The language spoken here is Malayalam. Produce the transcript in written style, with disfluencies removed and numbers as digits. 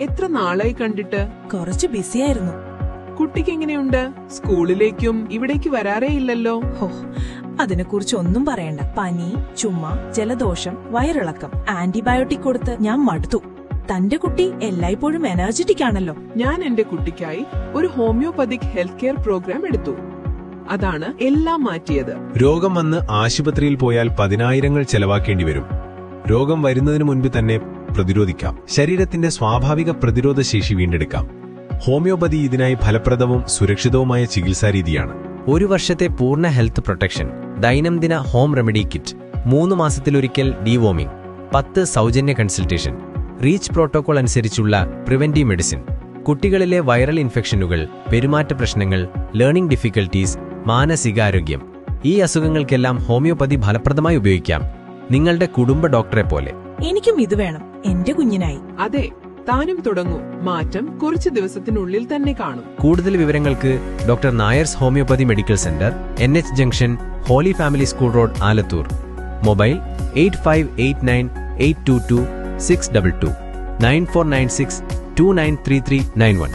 എത്ര നാളായി കണ്ടിട്ട്? കുറച്ച് ബിസിയായിരുന്നു. കുട്ടിക്ക് എങ്ങനെയുണ്ട്? സ്കൂളിലേക്കും ഇവിടേക്ക് വരാറേ ഇല്ലല്ലോ. ഹോ, അതിനെക്കുറിച്ച് ഒന്നും പറയണ്ട. പനി, ചുമ, ജലദോഷം, വയറിളക്കം, ആന്റിബയോട്ടിക് കൊടുത്ത് ഞാൻ മടുത്തു. തന്റെ കുട്ടി എല്ലായ്പ്പോഴും എനർജറ്റിക് ആണല്ലോ. ഞാൻ എന്റെ കുട്ടിക്കായി ഒരു ഹോമിയോപതിക് ഹെൽത്ത് കെയർ പ്രോഗ്രാം എടുത്തു. അതാണ് എല്ലാം മാറ്റിയത്. രോഗം വന്ന് ആശുപത്രിയിൽ പോയാൽ പതിനായിരങ്ങൾ ചെലവാക്കേണ്ടി വരും. രോഗം വരുന്നതിനു മുൻപ് തന്നെ പ്രതിരോധിക്കാം. ശരീരത്തിന്റെ സ്വാഭാവിക പ്രതിരോധ ശേഷി വീണ്ടെടുക്കാം. ഹോമിയോപതി ഇതിനായി ഫലപ്രദവും സുരക്ഷിതവുമായ ചികിത്സാരീതിയാണ്. 1 വർഷത്തെ പൂർണ്ണ ഹെൽത്ത് പ്രൊട്ടക്ഷൻ, ദൈനംദിന ഹോം റെമഡി കിറ്റ്, 3 മാസത്തിലൊരിക്കൽ ഡീവോമിംഗ്, 10 സൗജന്യ കൺസൾട്ടേഷൻ, റീച്ച് പ്രോട്ടോകോൾ അനുസരിച്ചുള്ള പ്രിവന്റീവ് മെഡിസിൻ, കുട്ടികളിലെ വൈറൽ ഇൻഫെക്ഷനുകൾ, പെരുമാറ്റ പ്രശ്നങ്ങൾ, ലേണിംഗ് ഡിഫിക്കൽട്ടീസ്, മാനസികാരോഗ്യം, ഈ അസുഖങ്ങൾക്കെല്ലാം ഹോമിയോപതി ഫലപ്രദമായി ഉപയോഗിക്കാം. നിങ്ങളുടെ കുടുംബ ഡോക്ടറെ പോലെ. എനിക്കും ഇത് വേണം എന്റെ കുഞ്ഞിനായി. അതെ, താനും തുടങ്ങൂ. മാറ്റം കുറച്ച് ദിവസത്തിനുള്ളിൽ തന്നെ കാണും. കൂടുതൽ വിവരങ്ങൾക്ക് doctor Nair's homeopathy medical centre, NH junction, holy family school road, Alathur. Mobile 8589822622 9496293391.